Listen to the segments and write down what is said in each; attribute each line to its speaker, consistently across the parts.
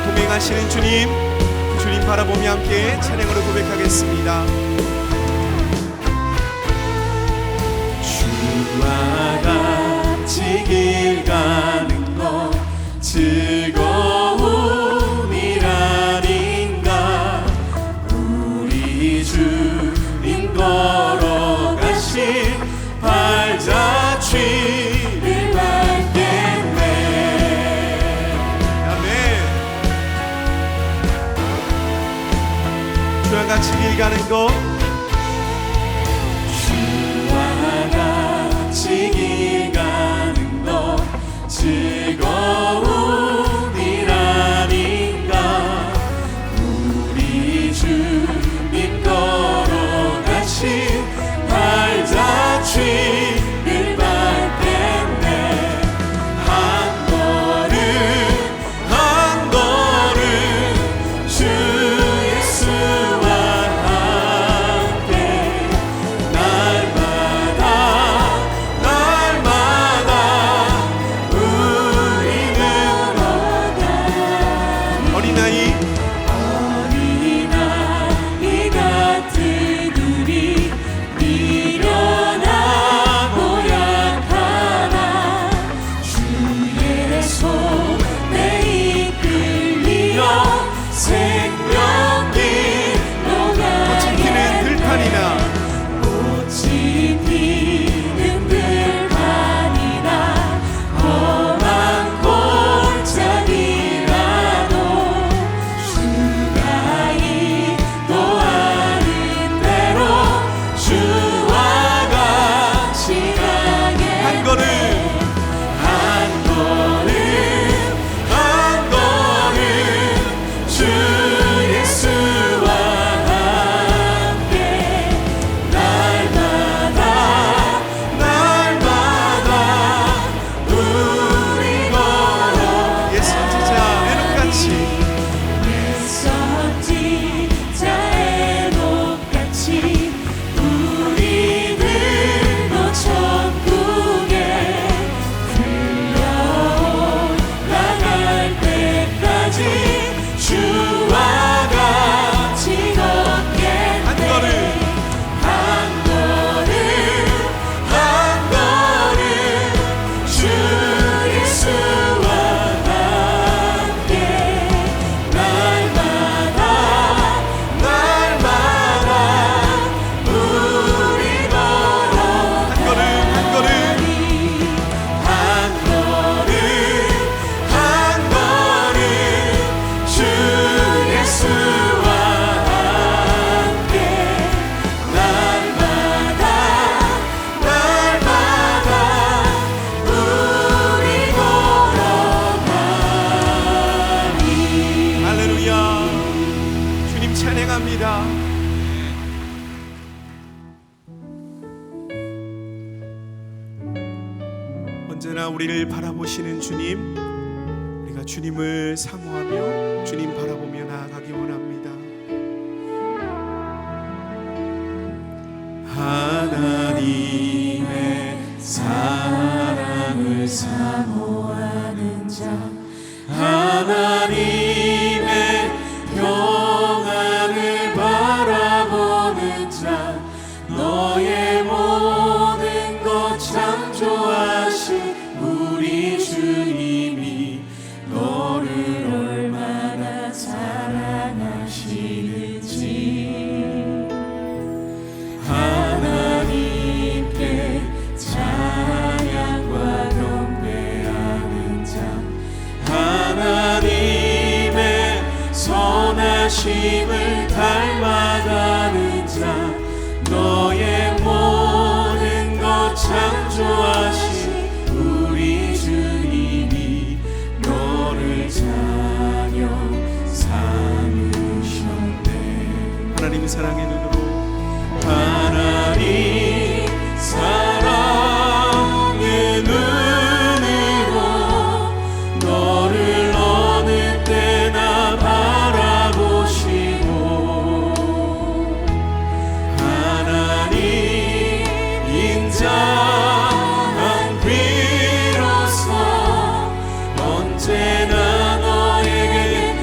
Speaker 1: 동행하시는 주님, 그 주님 바라보며 함께 찬양으로 고백하겠습니다.
Speaker 2: 주와 같이 길 가는 것 즐거움이라닌가. 우리 주님 걸어가신 발자취를 밟겠네.
Speaker 1: 아멘. 주와 같이 길 가는 것,
Speaker 2: 길 가는 것 즐거움이라닌가. 우리 주님 걸어가신 발자취를 밟겠네. 한 걸음 한 걸음 주 예수와 함께 날마다
Speaker 1: 어린아이
Speaker 2: 같은 우리 미련하고 약하나 주의 손에 이끌리어 생명길로
Speaker 1: 꽃이 피는 들판이나
Speaker 2: 꽃이 피는 들판이나 험한 골짜기라도 주가 인도하는 대로 주와 같이 가게.
Speaker 1: 한 걸음
Speaker 2: 한 걸음 한 걸음 주 예수와 함께 날마다 우리 걸어.
Speaker 1: 예선지자 애녹같이
Speaker 2: 선지자 애녹같이 우리들도 천국에 들려올라갈 때까지 주와 같이 걷겠네.
Speaker 1: 한 걸음
Speaker 2: 한 걸음 한 걸음 주 예수와 함께 날마다 우리 걸어.
Speaker 1: 한 걸음 한 걸음
Speaker 2: 한 걸음 한 걸음 주 예수와 함께 날마다 우리 걸어가리.
Speaker 1: 할렐루야. 주님 찬양합니다. 언제나 우리를 바라보시는 주님, 우리가 주님을 사모하며 주님 바라보며 나아가기 원합니다.
Speaker 2: 하나님의 사랑을 사모하는 자, 하나님의 평안을 바라보는 자, 너의 모든 것 창조하신 우리 주님이 너를 얼마나 사랑하시는지 하나님께 찬양과 경배하는 자, 하나님의 선하심을 닮아가는 자, 너의 모든 것 창조하신 우리 주님이 너를 자녀 삼으셨네.
Speaker 1: 하나님 사랑의 눈으로
Speaker 2: 하나님 사랑의 눈으로 너를 어느 때나 바라보시고 하나님 인자한 비로소 언제나 너에게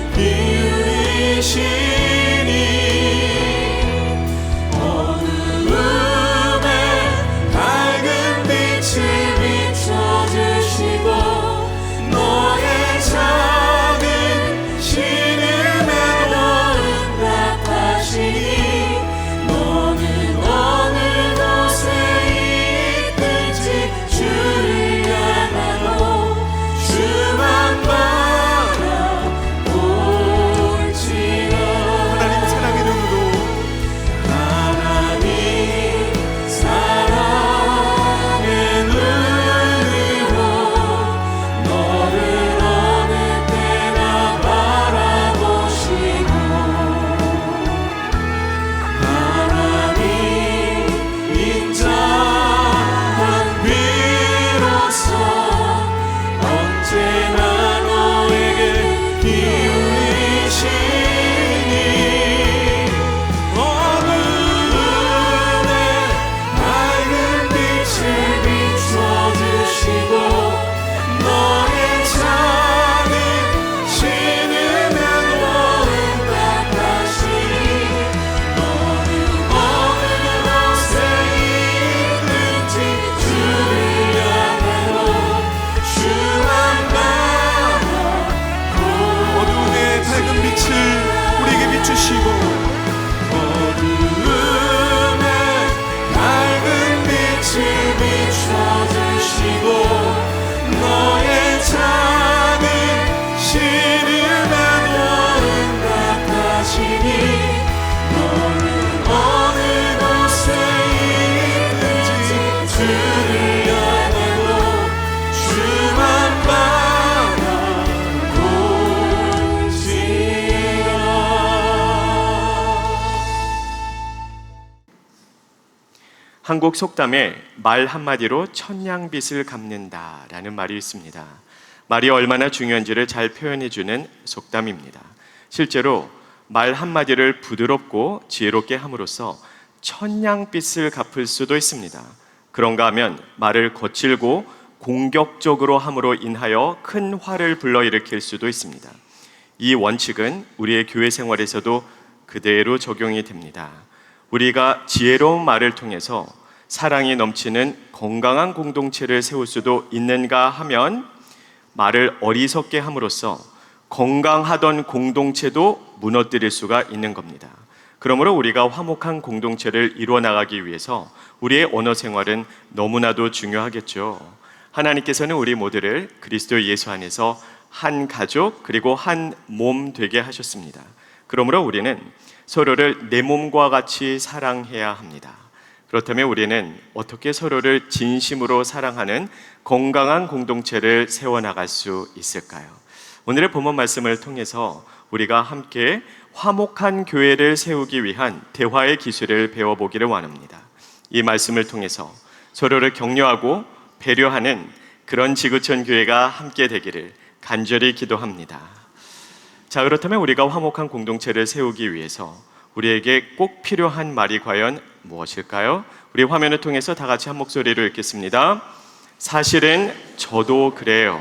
Speaker 3: 한국 속담에 말 한마디로 천냥빚을 갚는다라는 말이 있습니다. 말이 얼마나 중요한지를 잘 표현해주는 속담입니다. 실제로 말 한마디를 부드럽고 지혜롭게 함으로써 천냥빚을 갚을 수도 있습니다. 그런가 하면 말을 거칠고 공격적으로 함으로 인하여 큰 화를 불러일으킬 수도 있습니다. 이 원칙은 우리의 교회 생활에서도 그대로 적용이 됩니다. 우리가 지혜로운 말을 통해서 사랑이 넘치는 건강한 공동체를 세울 수도 있는가 하면 말을 어리석게 함으로써 건강하던 공동체도 무너뜨릴 수가 있는 겁니다. 그러므로 우리가 화목한 공동체를 이루어 나가기 위해서 우리의 언어 생활은 너무나도 중요하겠죠. 하나님께서는 우리 모두를 그리스도 예수 안에서 한 가족 그리고 한 몸 되게 하셨습니다. 그러므로 우리는 서로를 내 몸과 같이 사랑해야 합니다. 그렇다면 우리는 어떻게 서로를 진심으로 사랑하는 건강한 공동체를 세워나갈 수 있을까요? 오늘의 본문 말씀을 통해서 우리가 함께 화목한 교회를 세우기 위한 대화의 기술을 배워보기를 원합니다. 이 말씀을 통해서 서로를 격려하고 배려하는 그런 지구촌 교회가 함께 되기를 간절히 기도합니다. 자, 그렇다면 우리가 화목한 공동체를 세우기 위해서 우리에게 꼭 필요한 말이 과연 무엇일까요? 우리 화면을 통해서 다 같이 한 목소리로 읽겠습니다. 사실은 저도 그래요.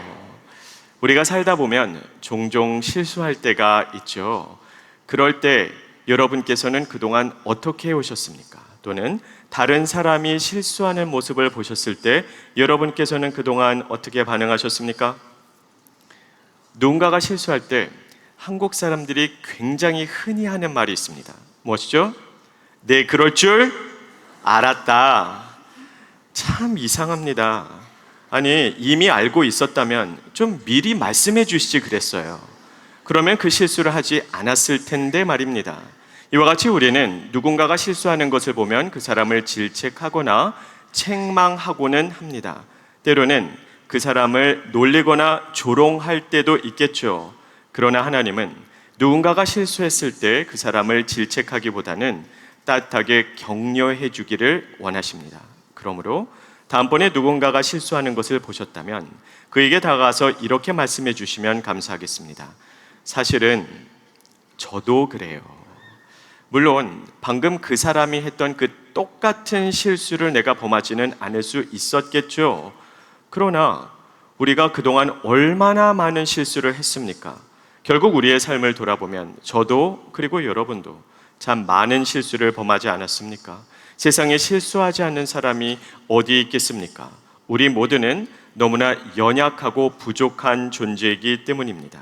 Speaker 3: 우리가 살다 보면 종종 실수할 때가 있죠. 그럴 때 여러분께서는 그동안 어떻게 해오셨습니까? 또는 다른 사람이 실수하는 모습을 보셨을 때 여러분께서는 그동안 어떻게 반응하셨습니까? 누군가가 실수할 때 한국 사람들이 굉장히 흔히 하는 말이 있습니다. 무엇이죠? 네, 그럴 줄 알았다. 참 이상합니다. 아니, 이미 알고 있었다면 좀 미리 말씀해 주시지 그랬어요. 그러면 그 실수를 하지 않았을 텐데 말입니다. 이와 같이 우리는 누군가가 실수하는 것을 보면 그 사람을 질책하거나 책망하고는 합니다. 때로는 그 사람을 놀리거나 조롱할 때도 있겠죠. 그러나 하나님은 누군가가 실수했을 때 그 사람을 질책하기보다는 따뜻하게 격려해 주기를 원하십니다. 그러므로 다음번에 누군가가 실수하는 것을 보셨다면 그에게 다가가서 이렇게 말씀해 주시면 감사하겠습니다. 사실은 저도 그래요. 물론 방금 그 사람이 했던 그 똑같은 실수를 내가 범하지는 않을 수 있었겠죠. 그러나 우리가 그동안 얼마나 많은 실수를 했습니까? 결국 우리의 삶을 돌아보면 저도 그리고 여러분도 참 많은 실수를 범하지 않았습니까? 세상에 실수하지 않는 사람이 어디 있겠습니까? 우리 모두는 너무나 연약하고 부족한 존재이기 때문입니다.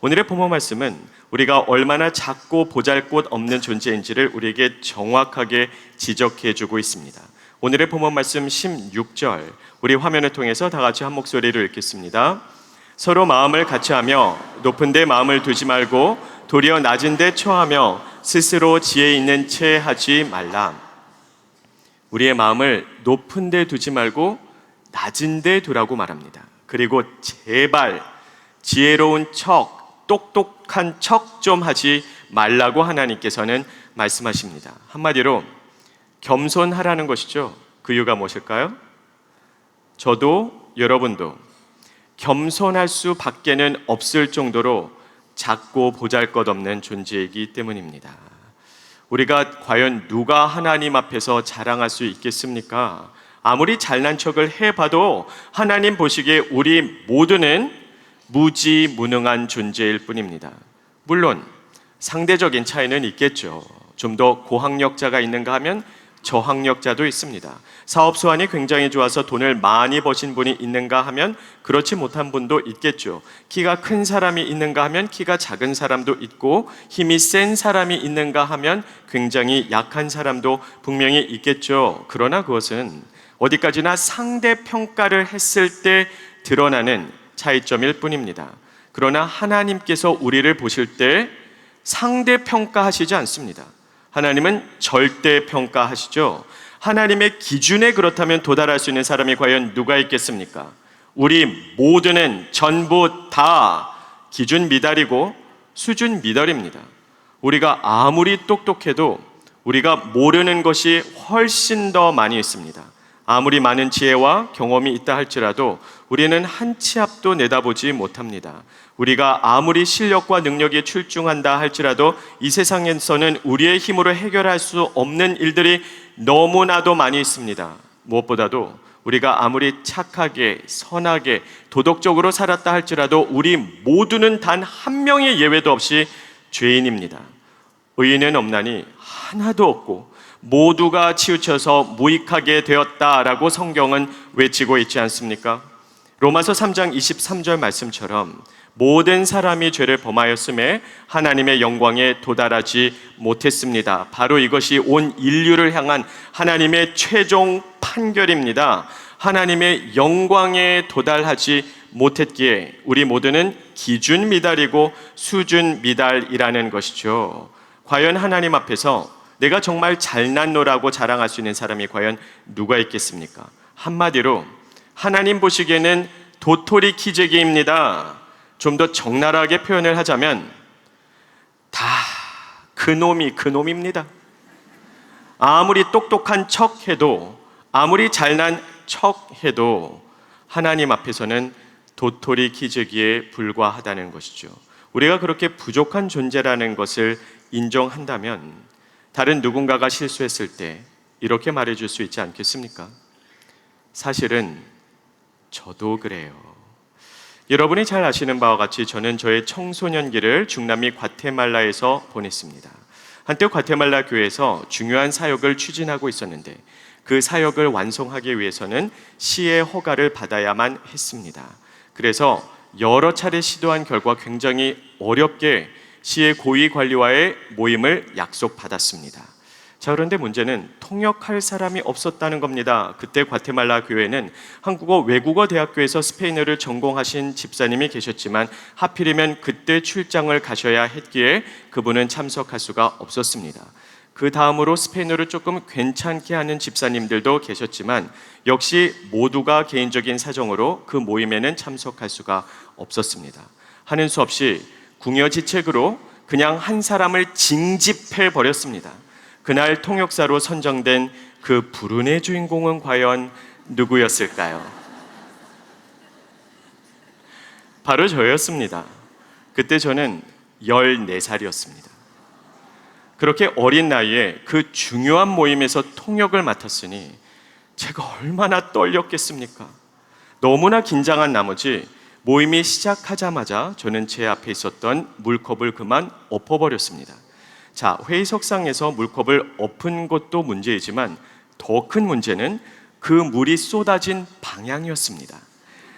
Speaker 3: 오늘의 본문 말씀은 우리가 얼마나 작고 보잘것없는 존재인지를 우리에게 정확하게 지적해 주고 있습니다. 오늘의 본문 말씀 16절, 우리 화면을 통해서 다 같이 한 목소리로 읽겠습니다. 서로 마음을 같이하며 높은 데 마음을 두지 말고 도리어 낮은 데 처하며 스스로 지혜 있는 채 하지 말라. 우리의 마음을 높은 데 두지 말고 낮은 데 두라고 말합니다. 그리고 제발 지혜로운 척, 똑똑한 척 좀 하지 말라고 하나님께서는 말씀하십니다. 한마디로 겸손하라는 것이죠. 그 이유가 무엇일까요? 저도 여러분도 겸손할 수밖에는 없을 정도로 작고 보잘것없는 존재이기 때문입니다. 우리가 과연 누가 하나님 앞에서 자랑할 수 있겠습니까? 아무리 잘난 척을 해봐도 하나님 보시기에 우리 모두는 무지무능한 존재일 뿐입니다. 물론 상대적인 차이는 있겠죠. 좀 더 고학력자가 있는가 하면 저학력자도 있습니다. 사업 수완이 굉장히 좋아서 돈을 많이 버신 분이 있는가 하면 그렇지 못한 분도 있겠죠. 키가 큰 사람이 있는가 하면 키가 작은 사람도 있고 힘이 센 사람이 있는가 하면 굉장히 약한 사람도 분명히 있겠죠. 그러나 그것은 어디까지나 상대평가를 했을 때 드러나는 차이점일 뿐입니다. 그러나 하나님께서 우리를 보실 때 상대평가하시지 않습니다. 하나님은 절대평가하시죠. 하나님의 기준에 그렇다면 도달할 수 있는 사람이 과연 누가 있겠습니까? 우리 모두는 전부 다 기준 미달이고 수준 미달입니다. 우리가 아무리 똑똑해도 우리가 모르는 것이 훨씬 더 많이 있습니다. 아무리 많은 지혜와 경험이 있다 할지라도 우리는 한 치 앞도 내다보지 못합니다. 우리가 아무리 실력과 능력이 출중한다 할지라도 이 세상에서는 우리의 힘으로 해결할 수 없는 일들이 너무나도 많이 있습니다. 무엇보다도 우리가 아무리 착하게, 선하게, 도덕적으로 살았다 할지라도 우리 모두는 단 한 명의 예외도 없이 죄인입니다. 의인은 없나니 하나도 없고 모두가 치우쳐서 무익하게 되었다라고 성경은 외치고 있지 않습니까? 로마서 3장 23절 말씀처럼 모든 사람이 죄를 범하였음에 하나님의 영광에 도달하지 못했습니다. 바로 이것이 온 인류를 향한 하나님의 최종 판결입니다. 하나님의 영광에 도달하지 못했기에 우리 모두는 기준 미달이고 수준 미달이라는 것이죠. 과연 하나님 앞에서 내가 정말 잘났노라고 자랑할 수 있는 사람이 과연 누가 있겠습니까? 한마디로 하나님 보시기에는 도토리 키재기입니다. 좀 더 적나라하게 표현을 하자면 다 그놈입니다. 아무리 똑똑한 척해도, 아무리 잘난 척해도 하나님 앞에서는 도토리 키재기에 불과하다는 것이죠. 우리가 그렇게 부족한 존재라는 것을 인정한다면 다른 누군가가 실수했을 때 이렇게 말해줄 수 있지 않겠습니까? 사실은 저도 그래요. 여러분이 잘 아시는 바와 같이 저는 저의 청소년기를 중남미 과테말라에서 보냈습니다. 한때 과테말라 교회에서 중요한 사역을 추진하고 있었는데 그 사역을 완성하기 위해서는 시의 허가를 받아야만 했습니다. 그래서 여러 차례 시도한 결과 굉장히 어렵게 시의 고위 관리와의 모임을 약속받았습니다. 자, 그런데 문제는 통역할 사람이 없었다는 겁니다. 그때 과테말라 교회는 한국어 외국어 대학교에서 스페인어를 전공하신 집사님이 계셨지만 하필이면 그때 출장을 가셔야 했기에 그분은 참석할 수가 없었습니다. 그 다음으로 스페인어를 조금 괜찮게 하는 집사님들도 계셨지만 역시 모두가 개인적인 사정으로 그 모임에는 참석할 수가 없었습니다. 하는 수 없이 궁여지책으로 그냥 한 사람을 징집해 버렸습니다. 그날 통역사로 선정된 그 불운의 주인공은 과연 누구였을까요? 바로 저였습니다. 그때 저는 14살이었습니다. 그렇게 어린 나이에 그 중요한 모임에서 통역을 맡았으니 제가 얼마나 떨렸겠습니까? 너무나 긴장한 나머지 모임이 시작하자마자 저는 제 앞에 있었던 물컵을 그만 엎어버렸습니다. 자, 회의석상에서 물컵을 엎은 것도 문제이지만 더 큰 문제는 그 물이 쏟아진 방향이었습니다.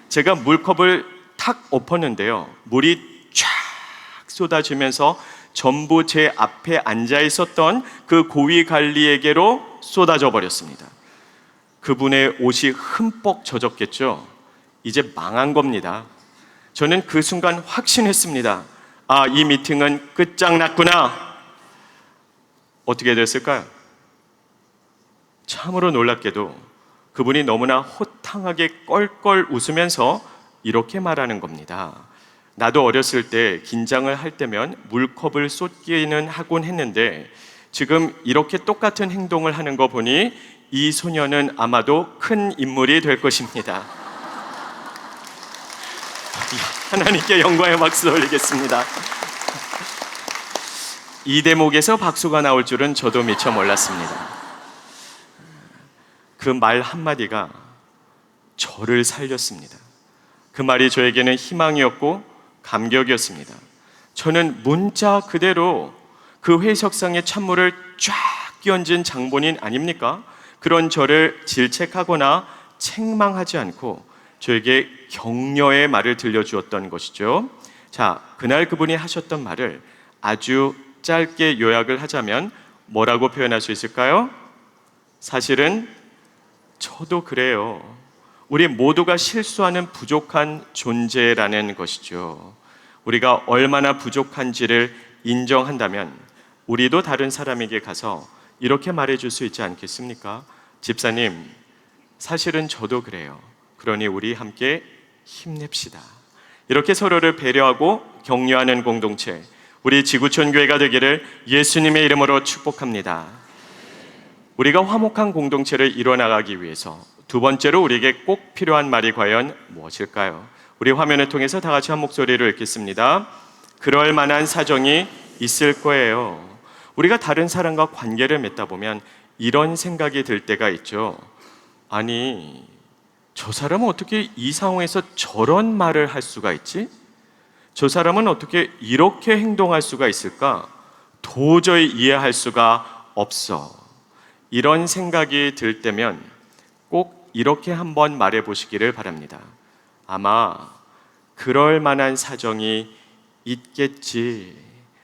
Speaker 3: 제가 물컵을 탁 엎었는데요. 물이 쫙 쏟아지면서 전부 제 앞에 앉아 있었던 그 고위 관리에게로 쏟아져 버렸습니다. 그분의 옷이 흠뻑 젖었겠죠. 이제 망한 겁니다. 저는 그 순간 확신했습니다. 아, 이 미팅은 끝장났구나. 어떻게 됐을까요? 참으로 놀랍게도 그분이 너무나 호탕하게 껄껄 웃으면서 이렇게 말하는 겁니다. 나도 어렸을 때 긴장을 할 때면 물컵을 쏟기는 하곤 했는데 지금 이렇게 똑같은 행동을 하는 거 보니 이 소녀는 아마도 큰 인물이 될 것입니다. 하나님께 영광의 박수 올리겠습니다. 이 대목에서 박수가 나올 줄은 저도 미처 몰랐습니다. 그 말 한마디가 저를 살렸습니다. 그 말이 저에게는 희망이었고 감격이었습니다. 저는 문자 그대로 그 회의석상에 찬물을 쫙 끼얹은 장본인 아닙니까? 그런 저를 질책하거나 책망하지 않고 저에게 격려의 말을 들려주었던 것이죠. 자, 그날 그분이 하셨던 말을 아주 짧게 요약을 하자면 뭐라고 표현할 수 있을까요? 사실은 저도 그래요. 우리 모두가 실수하는 부족한 존재라는 것이죠. 우리가 얼마나 부족한지를 인정한다면 우리도 다른 사람에게 가서 이렇게 말해줄 수 있지 않겠습니까? 집사님, 사실은 저도 그래요. 그러니 우리 함께 힘냅시다. 이렇게 서로를 배려하고 격려하는 공동체, 우리 지구촌 교회가 되기를 예수님의 이름으로 축복합니다. 우리가 화목한 공동체를 이뤄나가기 위해서 두 번째로 우리에게 꼭 필요한 말이 과연 무엇일까요? 우리 화면을 통해서 다 같이 한 목소리로 읽겠습니다. 그럴 만한 사정이 있을 거예요. 우리가 다른 사람과 관계를 맺다 보면 이런 생각이 들 때가 있죠. 아니, 저 사람은 어떻게 이 상황에서 저런 말을 할 수가 있지? 저 사람은 어떻게 이렇게 행동할 수가 있을까? 도저히 이해할 수가 없어. 이런 생각이 들 때면 꼭 이렇게 한번 말해 보시기를 바랍니다. 아마 그럴 만한 사정이 있겠지.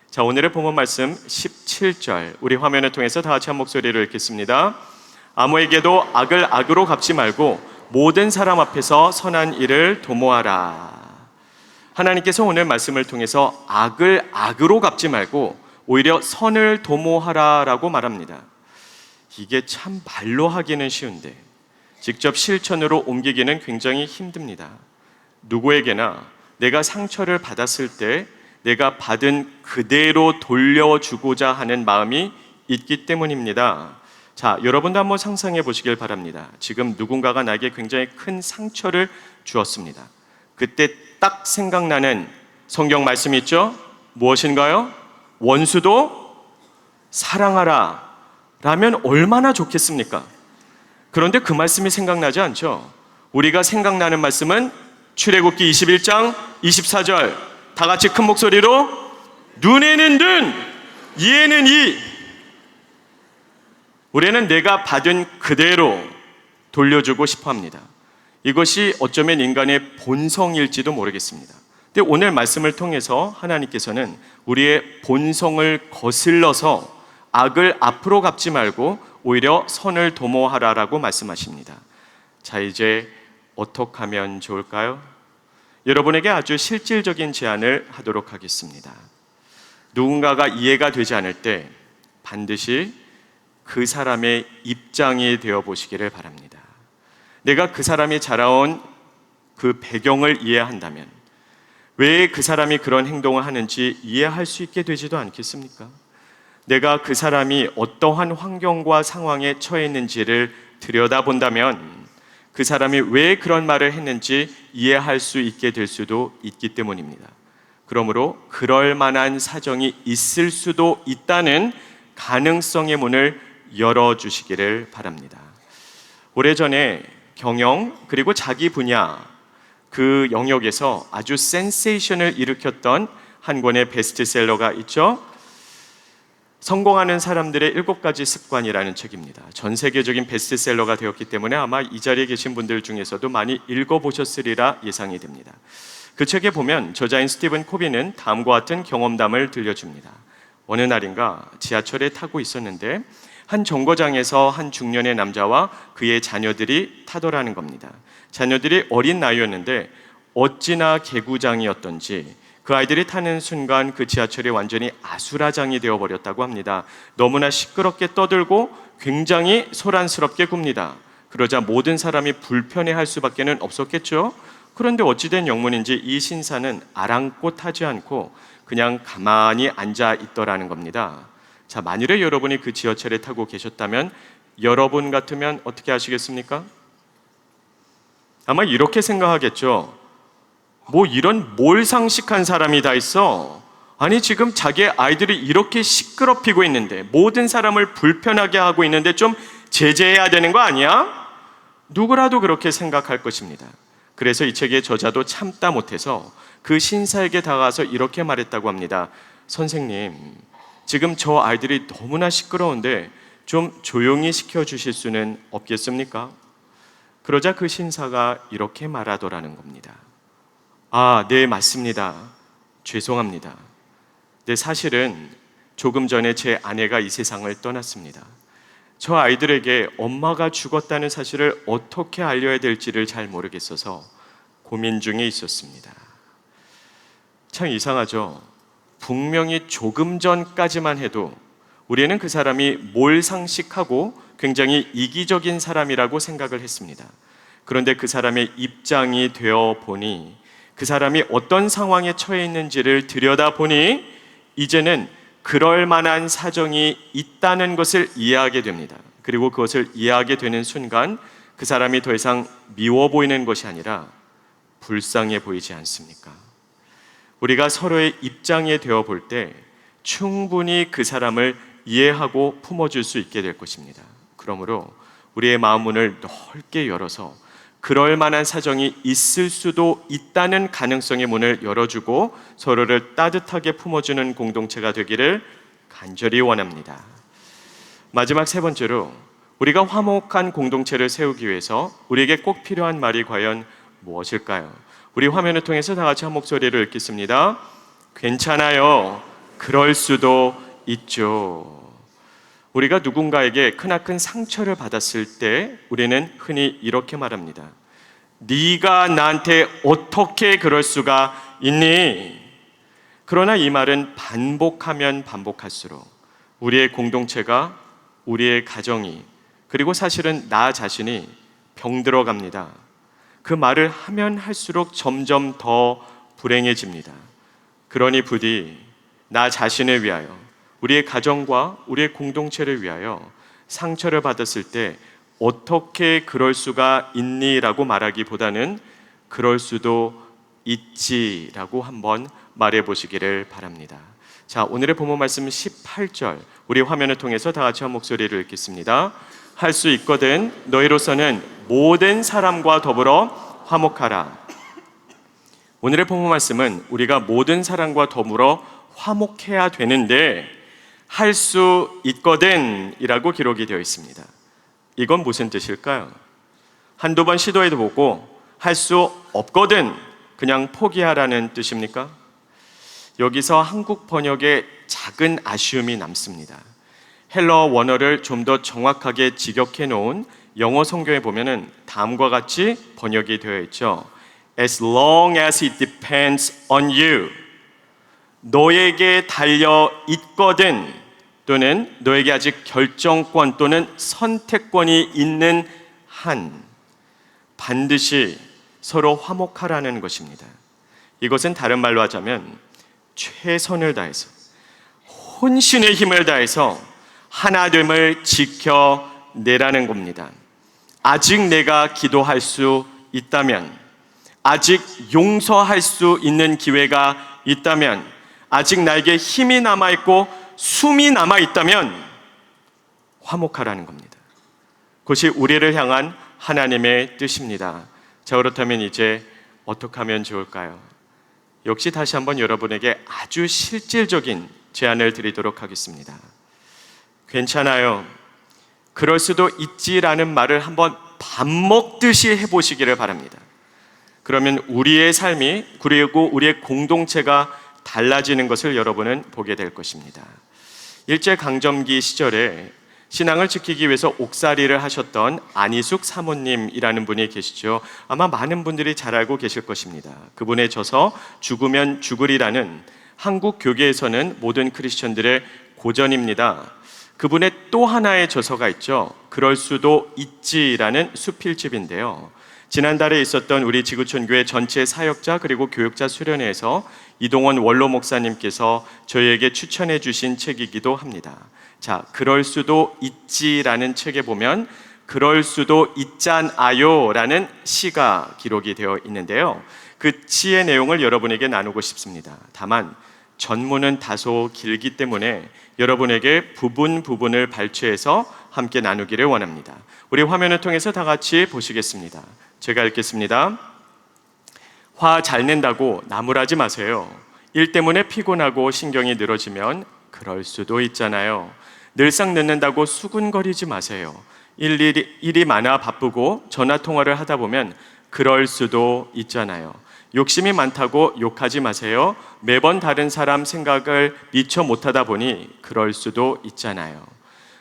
Speaker 3: 자, 오늘의 본문 말씀 17절 우리 화면을 통해서 다 같이 한 목소리로 읽겠습니다. 아무에게도 악을 악으로 갚지 말고 모든 사람 앞에서 선한 일을 도모하라. 하나님께서 오늘 말씀을 통해서 악을 악으로 갚지 말고 오히려 선을 도모하라라고 말합니다. 이게 참 말로 하기는 쉬운데 직접 실천으로 옮기기는 굉장히 힘듭니다. 누구에게나 내가 상처를 받았을 때 내가 받은 그대로 돌려주고자 하는 마음이 있기 때문입니다. 자, 여러분도 한번 상상해 보시길 바랍니다. 지금 누군가가 나에게 굉장히 큰 상처를 주었습니다. 그때 딱 생각나는 성경 말씀이 있죠? 무엇인가요? 원수도 사랑하라 라면 얼마나 좋겠습니까? 그런데 그 말씀이 생각나지 않죠? 우리가 생각나는 말씀은 출애굽기 21장 24절 다 같이 큰 목소리로 눈에는 눈, 이에는 이. 우리는 내가 받은 그대로 돌려주고 싶어 합니다. 이것이 어쩌면 인간의 본성일지도 모르겠습니다. 근데 오늘 말씀을 통해서 하나님께서는 우리의 본성을 거슬러서 악을 앞으로 갚지 말고 오히려 선을 도모하라라고 말씀하십니다. 자, 이제 어떻게 하면 좋을까요? 여러분에게 아주 실질적인 제안을 하도록 하겠습니다. 누군가가 이해가 되지 않을 때 반드시 그 사람의 입장이 되어 보시기를 바랍니다. 내가 그 사람이 자라온 그 배경을 이해한다면 왜 그 사람이 그런 행동을 하는지 이해할 수 있게 되지도 않겠습니까? 내가 그 사람이 어떠한 환경과 상황에 처해 있는지를 들여다본다면 그 사람이 왜 그런 말을 했는지 이해할 수 있게 될 수도 있기 때문입니다. 그러므로 그럴 만한 사정이 있을 수도 있다는 가능성의 문을 열어주시기를 바랍니다. 오래전에 경영 그리고 자기 분야 그 영역에서 아주 센세이션을 일으켰던 한 권의 베스트셀러가 있죠. 성공하는 사람들의 7가지 습관이라는 책입니다. 전 세계적인 베스트셀러가 되었기 때문에 아마 이 자리에 계신 분들 중에서도 많이 읽어보셨으리라 예상이 됩니다. 그 책에 보면 저자인 스티븐 코비는 다음과 같은 경험담을 들려줍니다. 어느 날인가 지하철에 타고 있었는데 한 정거장에서 한 중년의 남자와 그의 자녀들이 타더라는 겁니다. 자녀들이 어린 나이였는데 어찌나 개구장이었던지 그 아이들이 타는 순간 그 지하철이 완전히 아수라장이 되어버렸다고 합니다. 너무나 시끄럽게 떠들고 굉장히 소란스럽게 굽니다. 그러자 모든 사람이 불편해할 수밖에 없었겠죠. 그런데 어찌된 영문인지 이 신사는 아랑곳하지 않고 그냥 가만히 앉아 있더라는 겁니다. 자, 만일에 여러분이 그 지하철에 타고 계셨다면 여러분 같으면 어떻게 하시겠습니까? 아마 이렇게 생각하겠죠. 뭐 이런 몰상식한 사람이 다 있어. 아니 지금 자기의 아이들이 이렇게 시끄럽히고 있는데 모든 사람을 불편하게 하고 있는데 좀 제재해야 되는 거 아니야? 누구라도 그렇게 생각할 것입니다. 그래서 이 책의 저자도 참다 못해서 그 신사에게 다가가서 이렇게 말했다고 합니다. 선생님, 지금 저 아이들이 너무나 시끄러운데 좀 조용히 시켜주실 수는 없겠습니까? 그러자 그 신사가 이렇게 말하더라는 겁니다. 아, 네, 맞습니다. 죄송합니다. 네, 사실은 조금 전에 제 아내가 이 세상을 떠났습니다. 저 아이들에게 엄마가 죽었다는 사실을 어떻게 알려야 될지를 잘 모르겠어서 고민 중에 있었습니다. 참 이상하죠? 분명히 조금 전까지만 해도 우리는 그 사람이 몰상식하고 굉장히 이기적인 사람이라고 생각을 했습니다. 그런데 그 사람의 입장이 되어 보니 그 사람이 어떤 상황에 처해 있는지를 들여다보니 이제는 그럴 만한 사정이 있다는 것을 이해하게 됩니다. 그리고 그것을 이해하게 되는 순간 그 사람이 더 이상 미워 보이는 것이 아니라 불쌍해 보이지 않습니까? 우리가 서로의 입장에 되어 볼 때 충분히 그 사람을 이해하고 품어줄 수 있게 될 것입니다. 그러므로 우리의 마음 문을 넓게 열어서 그럴 만한 사정이 있을 수도 있다는 가능성의 문을 열어주고 서로를 따뜻하게 품어주는 공동체가 되기를 간절히 원합니다. 마지막 세 번째로 우리가 화목한 공동체를 세우기 위해서 우리에게 꼭 필요한 말이 과연 무엇일까요? 우리 화면을 통해서 다 같이 한 목소리를 읽겠습니다. 괜찮아요. 그럴 수도 있죠. 우리가 누군가에게 크나큰 상처를 받았을 때 우리는 흔히 이렇게 말합니다. 네가 나한테 어떻게 그럴 수가 있니? 그러나 이 말은 반복하면 반복할수록 우리의 공동체가, 우리의 가정이, 그리고 사실은 나 자신이 병들어갑니다. 그 말을 하면 할수록 점점 더 불행해집니다. 그러니 부디 나 자신을 위하여, 우리의 가정과 우리의 공동체를 위하여 상처를 받았을 때 어떻게 그럴 수가 있니? 라고 말하기보다는 그럴 수도 있지라고 한번 말해 보시기를 바랍니다. 자, 오늘의 본문 말씀 18절 우리 화면을 통해서 다 같이 한 목소리를 읽겠습니다. 할 수 있거든 너희로서는 모든 사람과 더불어 화목하라. 오늘의 본문 말씀은 우리가 모든 사람과 더불어 화목해야 되는데 할 수 있거든 이라고 기록이 되어 있습니다. 이건 무슨 뜻일까요? 한두 번 시도해도 보고 할 수 없거든 그냥 포기하라는 뜻입니까? 여기서 한국 번역에 작은 아쉬움이 남습니다. 헬러 원어를 좀 더 정확하게 직역해 놓은 영어 성경에 보면은 다음과 같이 번역이 되어 있죠. As long as it depends on you. 너에게 달려 있거든 또는 너에게 아직 결정권 또는 선택권이 있는 한 반드시 서로 화목하라는 것입니다. 이것은 다른 말로 하자면 최선을 다해서 혼신의 힘을 다해서 하나됨을 지켜내라는 겁니다. 아직 내가 기도할 수 있다면, 아직 용서할 수 있는 기회가 있다면, 아직 나에게 힘이 남아있고 숨이 남아있다면 화목하라는 겁니다. 그것이 우리를 향한 하나님의 뜻입니다. 자, 그렇다면 이제 어떻게 하면 좋을까요? 역시 다시 한번 여러분에게 아주 실질적인 제안을 드리도록 하겠습니다. 괜찮아요. 그럴 수도 있지라는 말을 한번 밥 먹듯이 해보시기를 바랍니다. 그러면 우리의 삶이 그리고 우리의 공동체가 달라지는 것을 여러분은 보게 될 것입니다. 일제강점기 시절에 신앙을 지키기 위해서 옥살이를 하셨던 안희숙 사모님이라는 분이 계시죠. 아마 많은 분들이 잘 알고 계실 것입니다. 그분의 저서 죽으면 죽으리라는 한국 교계에서는 모든 크리스천들의 고전입니다. 그분의 또 하나의 저서가 있죠. 그럴 수도 있지라는 수필집인데요. 지난달에 있었던 우리 지구촌교회 전체 사역자 그리고 교육자 수련회에서 이동원 원로 목사님께서 저희에게 추천해 주신 책이기도 합니다. 자, 그럴 수도 있지라는 책에 보면 그럴 수도 있잖아요 라는 시가 기록이 되어 있는데요. 그 시의 내용을 여러분에게 나누고 싶습니다. 다만 전문은 다소 길기 때문에 여러분에게 부분을 발췌해서 함께 나누기를 원합니다. 우리 화면을 통해서 다 같이 보시겠습니다. 제가 읽겠습니다. 화 잘 낸다고 나무라지 마세요. 일 때문에 피곤하고 신경이 늘어지면 그럴 수도 있잖아요. 늘상 늦는다고 수군거리지 마세요. 일이 많아 바쁘고 전화통화를 하다 보면 그럴 수도 있잖아요. 욕심이 많다고 욕하지 마세요. 매번 다른 사람 생각을 미처 못하다 보니 그럴 수도 있잖아요.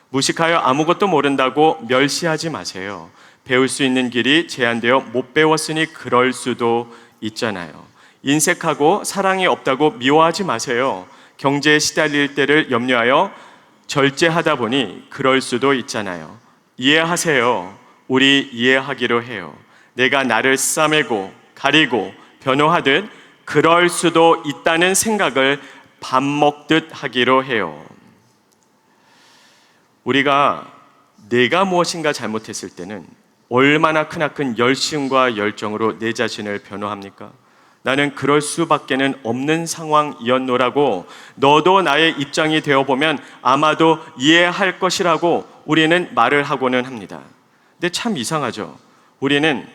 Speaker 3: 무식하여 아무것도 모른다고 멸시하지 마세요. 배울 수 있는 길이 제한되어 못 배웠으니 그럴 수도 있잖아요. 인색하고 사랑이 없다고 미워하지 마세요. 경제에 시달릴 때를 염려하여 절제하다 보니 그럴 수도 있잖아요. 이해하세요. 우리 이해하기로 해요. 내가 나를 싸매고 가리고 변호하듯 그럴 수도 있다는 생각을 밥 먹듯 하기로 해요. 우리가 내가 무엇인가 잘못했을 때는 얼마나 크나큰 열심과 열정으로 내 자신을 변호합니까? 나는 그럴 수밖에는 없는 상황이었노라고 너도 나의 입장이 되어보면 아마도 이해할 것이라고 우리는 말을 하고는 합니다. 근데 참 이상하죠. 우리는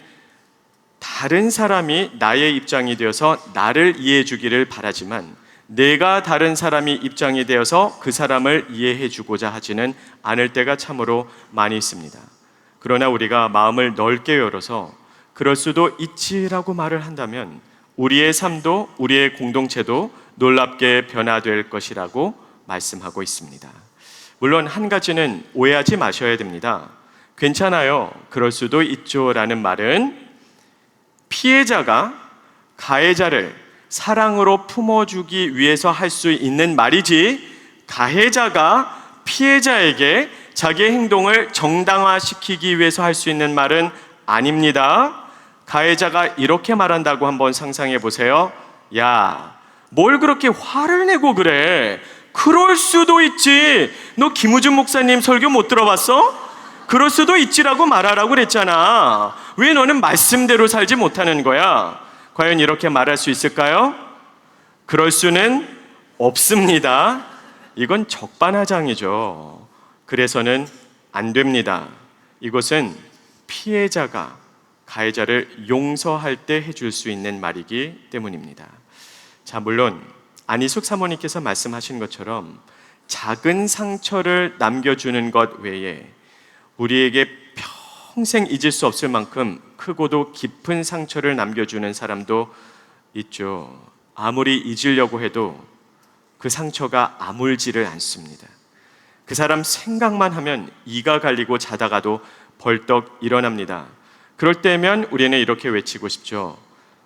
Speaker 3: 다른 사람이 나의 입장이 되어서 나를 이해해 주기를 바라지만 내가 다른 사람이 입장이 되어서 그 사람을 이해해 주고자 하지는 않을 때가 참으로 많이 있습니다. 그러나 우리가 마음을 넓게 열어서 그럴 수도 있지라고 말을 한다면 우리의 삶도 우리의 공동체도 놀랍게 변화될 것이라고 말씀하고 있습니다. 물론 한 가지는 오해하지 마셔야 됩니다. 괜찮아요, 그럴 수도 있죠 라는 말은 피해자가 가해자를 사랑으로 품어주기 위해서 할 수 있는 말이지, 가해자가 피해자에게 자기의 행동을 정당화시키기 위해서 할 수 있는 말은 아닙니다. 가해자가 이렇게 말한다고 한번 상상해 보세요. 야, 뭘 그렇게 화를 내고 그래? 그럴 수도 있지. 너 김우준 목사님 설교 못 들어봤어? 그럴 수도 있지라고 말하라고 그랬잖아. 왜 너는 말씀대로 살지 못하는 거야? 과연 이렇게 말할 수 있을까요? 그럴 수는 없습니다. 이건 적반하장이죠. 그래서는 안 됩니다. 이것은 피해자가 가해자를 용서할 때 해줄 수 있는 말이기 때문입니다. 자, 물론 안희숙 사모님께서 말씀하신 것처럼 작은 상처를 남겨주는 것 외에 우리에게 평생 잊을 수 없을 만큼 크고도 깊은 상처를 남겨주는 사람도 있죠. 아무리 잊으려고 해도 그 상처가 아물지를 않습니다. 그 사람 생각만 하면 이가 갈리고 자다가도 벌떡 일어납니다. 그럴 때면 우리는 이렇게 외치고 싶죠.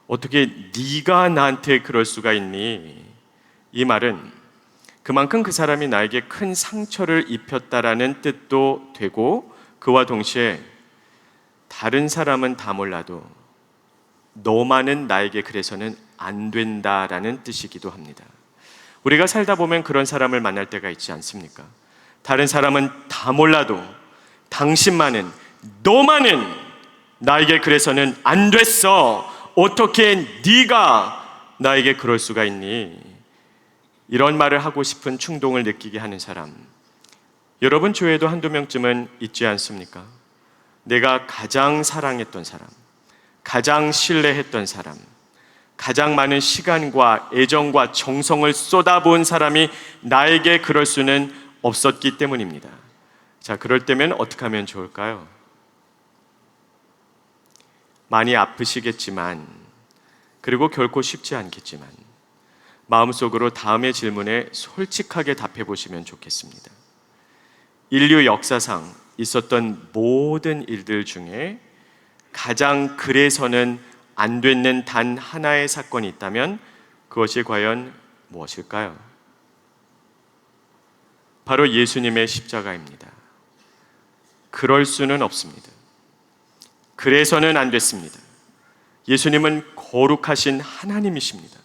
Speaker 3: 어떻게 네가 나한테 그럴 수가 있니? 이 말은 그만큼 그 사람이 나에게 큰 상처를 입혔다라는 뜻도 되고, 그와 동시에 다른 사람은 다 몰라도 너만은 나에게 그래서는 안 된다라는 뜻이기도 합니다. 우리가 살다 보면 그런 사람을 만날 때가 있지 않습니까? 다른 사람은 다 몰라도 당신만은, 너만은 나에게 그래서는 안 됐어. 어떻게 네가 나에게 그럴 수가 있니? 이런 말을 하고 싶은 충동을 느끼게 하는 사람, 여러분 주위에도 한두 명쯤은 있지 않습니까? 내가 가장 사랑했던 사람, 가장 신뢰했던 사람, 가장 많은 시간과 애정과 정성을 쏟아부은 사람이 나에게 그럴 수는 없었기 때문입니다. 자, 그럴 때면 어떻게 하면 좋을까요? 많이 아프시겠지만, 그리고 결코 쉽지 않겠지만 마음속으로 다음의 질문에 솔직하게 답해 보시면 좋겠습니다. 인류 역사상 있었던 모든 일들 중에 가장 그래서는 안 되는 단 하나의 사건이 있다면 그것이 과연 무엇일까요? 바로 예수님의 십자가입니다. 그럴 수는 없습니다. 그래서는 안 됐습니다. 예수님은 거룩하신 하나님이십니다.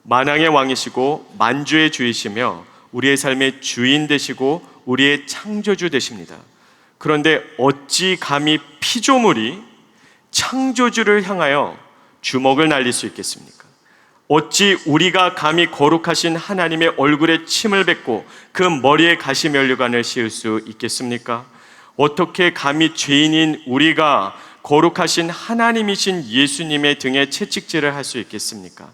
Speaker 3: 만왕의 왕이시고 만주의 주이시며 우리의 삶의 주인 되시고 우리의 창조주 되십니다. 그런데 어찌 감히 피조물이 창조주를 향하여 주먹을 날릴 수 있겠습니까? 어찌 우리가 감히 거룩하신 하나님의 얼굴에 침을 뱉고 그 머리에 가시면류관을 씌울 수 있겠습니까? 어떻게 감히 죄인인 우리가 거룩하신 하나님이신 예수님의 등에 채찍질을 할 수 있겠습니까?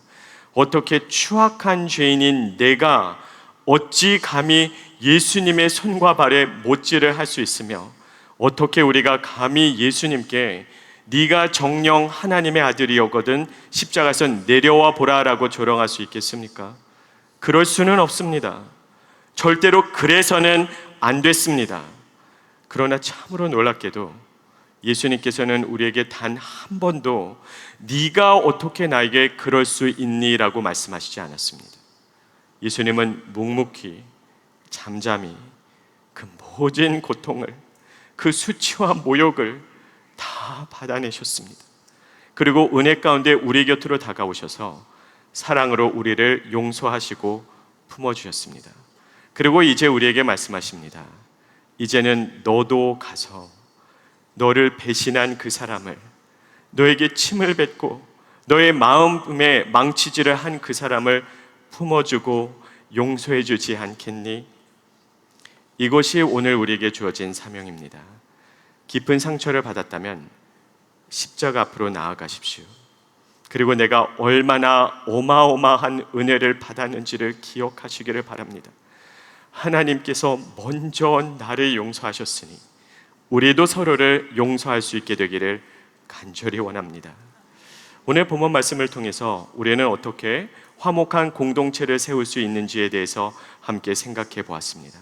Speaker 3: 어떻게 추악한 죄인인 내가 어찌 감히 예수님의 손과 발에 못질을 할 수 있으며, 어떻게 우리가 감히 예수님께 네가 정령 하나님의 아들이었거든 십자가에서 내려와 보라라고 조롱할 수 있겠습니까? 그럴 수는 없습니다. 절대로 그래서는 안 됐습니다. 그러나 참으로 놀랍게도 예수님께서는 우리에게 단 한 번도 네가 어떻게 나에게 그럴 수 있니? 라고 말씀하시지 않았습니다. 예수님은 묵묵히 잠잠히 그 모든 고통을, 그 수치와 모욕을 다 받아내셨습니다. 그리고 은혜 가운데 우리 곁으로 다가오셔서 사랑으로 우리를 용서하시고 품어주셨습니다. 그리고 이제 우리에게 말씀하십니다. 이제는 너도 가서 너를 배신한 그 사람을, 너에게 침을 뱉고 너의 마음에 망치질을 한 그 사람을 품어주고 용서해 주지 않겠니? 이것이 오늘 우리에게 주어진 사명입니다. 깊은 상처를 받았다면 십자가 앞으로 나아가십시오. 그리고 내가 얼마나 어마어마한 은혜를 받았는지를 기억하시기를 바랍니다. 하나님께서 먼저 나를 용서하셨으니 우리도 서로를 용서할 수 있게 되기를 간절히 원합니다. 오늘 본문 말씀을 통해서 우리는 어떻게 화목한 공동체를 세울 수 있는지에 대해서 함께 생각해 보았습니다.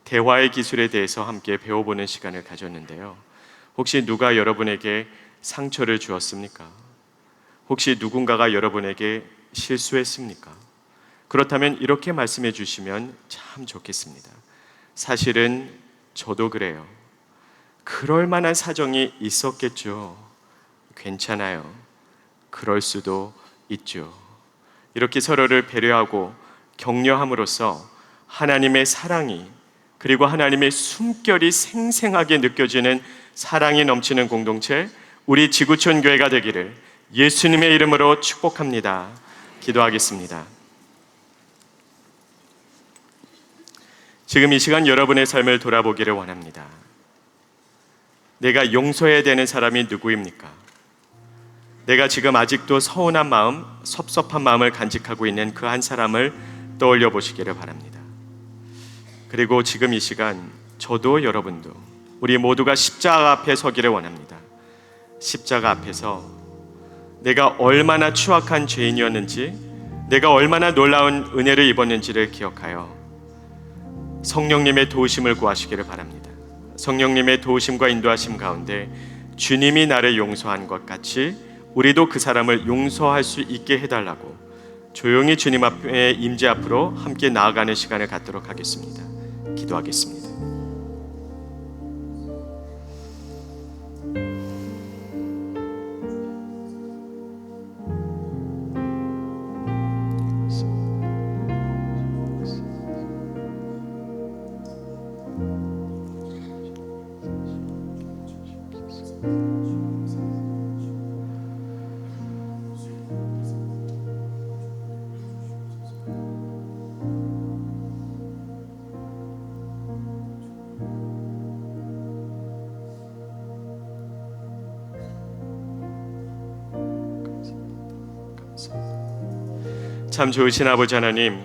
Speaker 3: 대화의 기술에 대해서 함께 배워보는 시간을 가졌는데요. 혹시 누가 여러분에게 상처를 주었습니까? 혹시 누군가가 여러분에게 실수했습니까? 그렇다면 이렇게 말씀해 주시면 참 좋겠습니다. 사실은 저도 그래요. 그럴 만한 사정이 있었겠죠. 괜찮아요. 그럴 수도 있죠. 이렇게 서로를 배려하고 격려함으로써 하나님의 사랑이, 그리고 하나님의 숨결이 생생하게 느껴지는 사랑이 넘치는 공동체, 우리 지구촌 교회가 되기를 예수님의 이름으로 축복합니다. 기도하겠습니다. 지금 이 시간 여러분의 삶을 돌아보기를 원합니다. 내가 용서해야 되는 사람이 누구입니까? 내가 지금 아직도 서운한 마음, 섭섭한 마음을 간직하고 있는 그 한 사람을 떠올려 보시기를 바랍니다. 그리고 지금 이 시간 저도 여러분도 우리 모두가 십자가 앞에 서기를 원합니다. 십자가 앞에서 내가 얼마나 추악한 죄인이었는지, 내가 얼마나 놀라운 은혜를 입었는지를 기억하여 성령님의 도우심을 구하시기를 바랍니다. 성령님의 도우심과 인도하심 가운데 주님이 나를 용서한 것 같이 우리도 그 사람을 용서할 수 있게 해달라고 조용히 주님 앞에 임재 앞으로 함께 나아가는 시간을 갖도록 하겠습니다. 기도하겠습니다. 참 좋으신 아버지 하나님,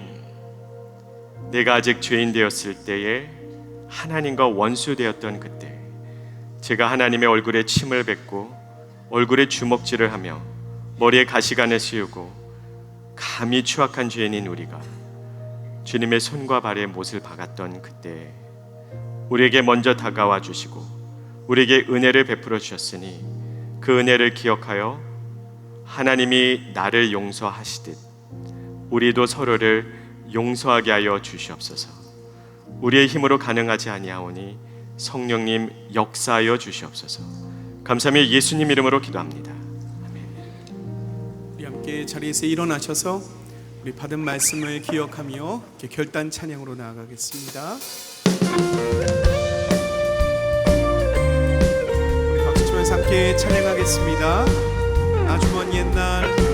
Speaker 3: 내가 아직 죄인 되었을 때에 하나님과 원수 되었던 그때 제가 하나님의 얼굴에 침을 뱉고 얼굴에 주먹질을 하며 머리에 가시관을 씌우고 감히 추악한 죄인인 우리가 주님의 손과 발에 못을 박았던 그때 우리에게 먼저 다가와 주시고 우리에게 은혜를 베풀어 주셨으니 그 은혜를 기억하여 하나님이 나를 용서하시듯 우리도 서로를 용서하게 하여 주시옵소서. 우리의 힘으로 가능하지 아니하오니 성령님 역사하여 주시옵소서. 감사하며 예수님 이름으로 기도합니다. 아멘.
Speaker 1: 우리 함께 자리에서 일어나셔서 우리 받은 말씀을 기억하며 결단 찬양으로 나아가겠습니다. 우리 박수 치면서 함께 찬양하겠습니다. 아주 먼 옛날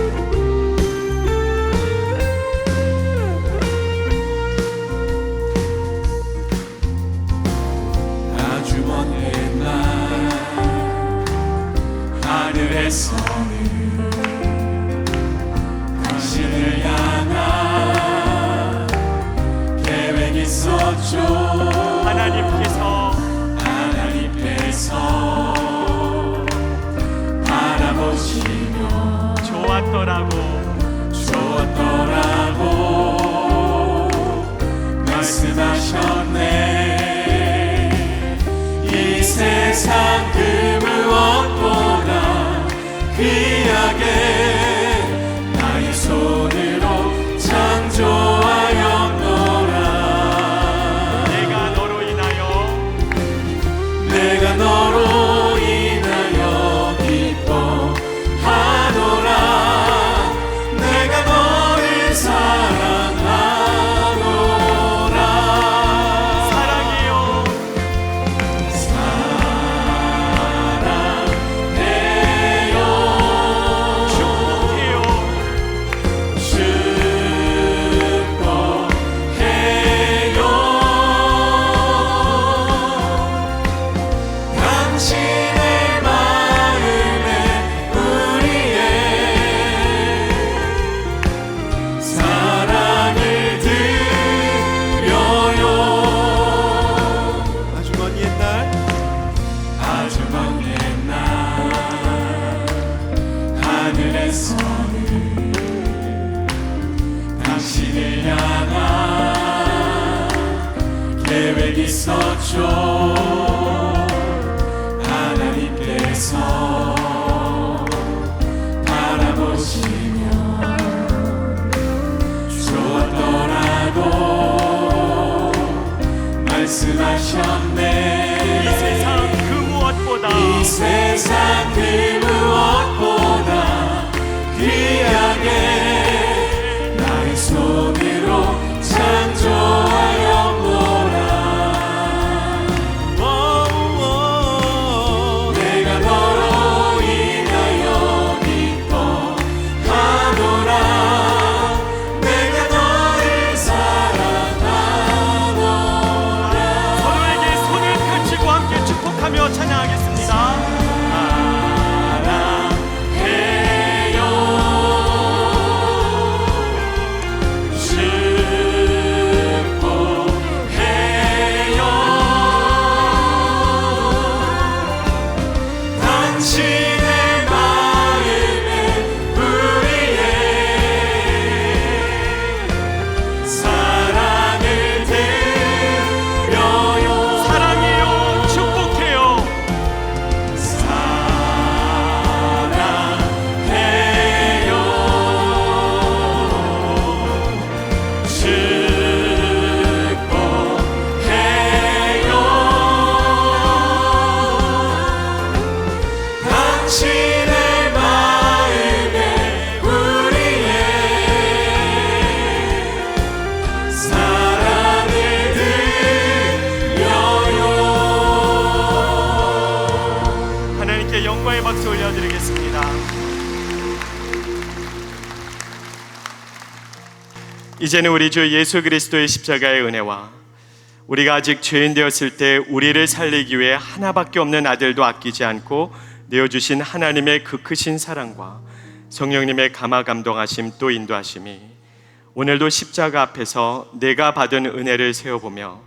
Speaker 2: 하늘에서는 당신을 향한 계획 있었죠. 하나님께서 바라보시며 좋았던 있었죠. 하나님께서 바라보시며 주었더라도 말씀하셨네.
Speaker 3: 이 세상 그 무엇보다
Speaker 2: 이 세상 그 무엇보다 귀하게 나의 손으로 창조하였노라. 내가 너로 인하여 기뻐하노라. 내가 너를 사랑하노라.
Speaker 3: 서로에게 손을 펼치고 함께 축복하며 찬양하겠습니다.
Speaker 2: 당신의 마음에 우리의 사랑을 드려요.
Speaker 3: 사랑해요, 축복해요.
Speaker 2: 당신의 마음에 우리의 사랑을 드려요.
Speaker 3: 하나님께 영광의 박수 올려드리겠습니다. 이제는 우리 주 예수 그리스도의 십자가의 은혜와 우리가 아직 죄인 되었을 때 우리를 살리기 위해 하나밖에 없는 아들도 아끼지 않고 내어주신 하나님의 그 크신 사랑과 성령님의 감화 감동하심 또 인도하심이 오늘도 십자가 앞에서 내가 받은 은혜를 세워보며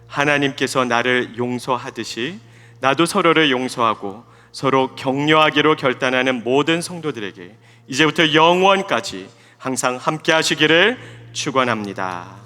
Speaker 3: 하나님께서 나를 용서하듯이 나도 서로를 용서하고 서로 격려하기로 결단하는 모든 성도들에게 이제부터 영원까지 항상 함께 하시기를 축원합니다.